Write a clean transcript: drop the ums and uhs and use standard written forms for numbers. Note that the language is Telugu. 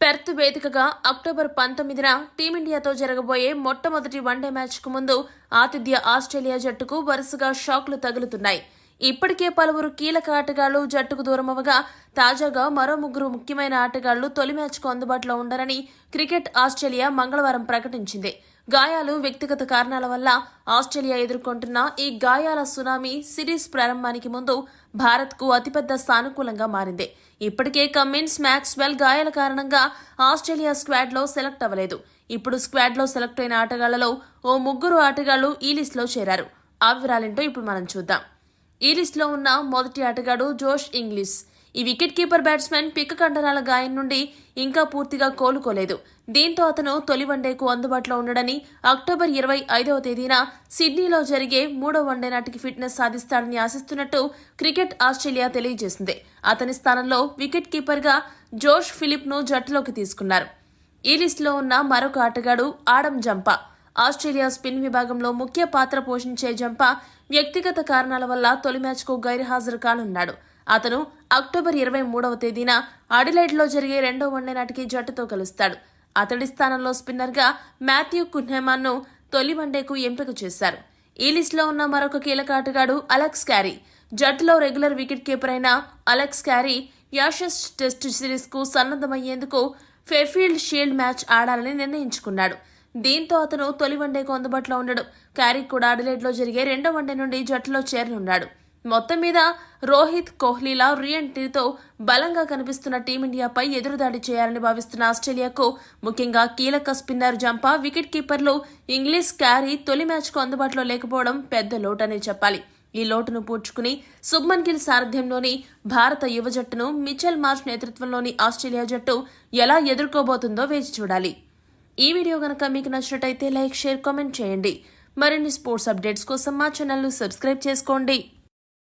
పెర్త్ వేదికగా అక్టోబర్ 19న టీమిండియాతో జరగబోయే మొట్టమొదటి వన్డే మ్యాచ్కు ముందు ఆతిథ్య ఆస్ట్రేలియా జట్టుకు వరుసగా షాక్లు తగులుతున్నాయి. ఇప్పటికే పలువురు కీలక ఆటగాళ్లు జట్టుకు దూరమవగా తాజాగా మరో ముగ్గురు ముఖ్యమైన ఆటగాళ్లు తొలి మ్యాచ్కు అందుబాటులో ఉండరని క్రికెట్ ఆస్ట్రేలియా మంగళవారం ప్రకటించింది. గాయాలు, వ్యక్తిగత కారణాల వల్ల ఆస్ట్రేలియా ఎదుర్కొంటున్న ఈ గాయాల సునామీ సిరీస్ ప్రారంభానికి ముందు భారత్కు అతిపెద్ద సానుకూలంగా మారింది. ఇప్పటికే కమిన్స్, మ్యాక్స్వెల్ గాయాల కారణంగా ఆస్ట్రేలియా స్క్వాడ్లో సెలెక్ట్ అవ్వలేదు. ఇప్పుడు స్క్వాడ్లో సెలెక్ట్ అయిన ఆటగాళ్లలో ఓ ముగ్గురు ఆటగాళ్లు ఈ లిస్టులో చేరారు. ఆ వివరాలేంటో ఇప్పుడు మనం చూద్దాం. ఈ లిస్టులో ఉన్న మొదటి ఆటగాడు జోష్ ఇంగ్లీష్. ఈ వికెట్ కీపర్ బ్యాట్స్మెన్ పిక్క కండరాల గాయం నుండి ఇంకా పూర్తిగా కోలుకోలేదు. దీంతో అతను తొలి వన్డేకు అందుబాటులో ఉండడని, అక్టోబర్ 25వ తేదీన సిడ్నీలో జరిగే 3వ వన్డే నాటికి ఫిట్నెస్ సాధిస్తాడని ఆశిస్తున్నట్టు క్రికెట్ ఆస్ట్రేలియా తెలియజేసింది. అతని స్థానంలో వికెట్ కీపర్గా జోష్ ఫిలిప్ను జట్టులోకి తీసుకున్నారు. ఈ లిస్టులో ఉన్న మరొక ఆటగాడు ఆడమ్ జంపా. ఆస్ట్రేలియా స్పిన్ విభాగంలో ముఖ్య పాత్ర పోషించే జంపా వ్యక్తిగత కారణాల వల్ల తొలి మ్యాచ్కు గైర్హాజరు కానున్నాడు. అతను అక్టోబర్ 23వ తేదీన అడిలైడ్లో జరిగే 2వ వన్డే నాటికి జట్టుతో కలుస్తాడు. అతడి స్థానంలో స్పిన్నర్గా మాథ్యూ కున్హెమాన్ను తొలి వన్డేకు ఎంపిక చేశారు. ఈ లిస్టులో ఉన్న మరొక కీలక ఆటగాడు అలెక్స్ క్యారీ. జట్టులో రెగ్యులర్ వికెట్ కీపర్ అయిన అలెక్స్ క్యారీ యాషెస్ టెస్ట్ సిరీస్కు సన్నద్ధమయ్యేందుకు ఫెయిర్ఫీల్డ్ షీల్డ్ మ్యాచ్ ఆడాలని నిర్ణయించుకున్నాడు. దీంతో అతను తొలి వన్డేకు అందుబాటులో ఉండడు. క్యారీ కూడా అడిలైడ్లో జరిగే 2వ వన్డే నుండి జట్టులో చేరనున్నాడు. మొత్తం మీద రోహిత్, కోహ్లీల రీఎంట్రీతో బలంగా కనిపిస్తున్న టీమిండియాపై ఎదురుదాడి చేయాలని భావిస్తున్న ఆస్ట్రేలియాకు ముఖ్యంగా కీలక స్పిన్నర్ జంపా, వికెట్ కీపర్లు ఇంగ్లీష్, క్యారీ తొలి మ్యాచ్కు అందుబాటులో లేకపోవడం పెద్ద లోటనే చెప్పాలి. ఈ లోటును పూడ్చుకుని శుభ్మన్ గిల్ సారథ్యంలోని భారత యువ జట్టును మిచెల్ మార్ష్ నేతృత్వంలోని ఆస్ట్రేలియా జట్టు ఎలా ఎదుర్కోబోతుందో వేచి చూడాలి. ఈ వీడియో గనక మీకు నచ్చినట్టయితే లైక్, షేర్, కామెంట్ చేయండి. మరిన్ని స్పోర్ట్స్ అప్డేట్స్ కోసం మా ఛానల్ను సబ్స్క్రైబ్ చేసుకోండి.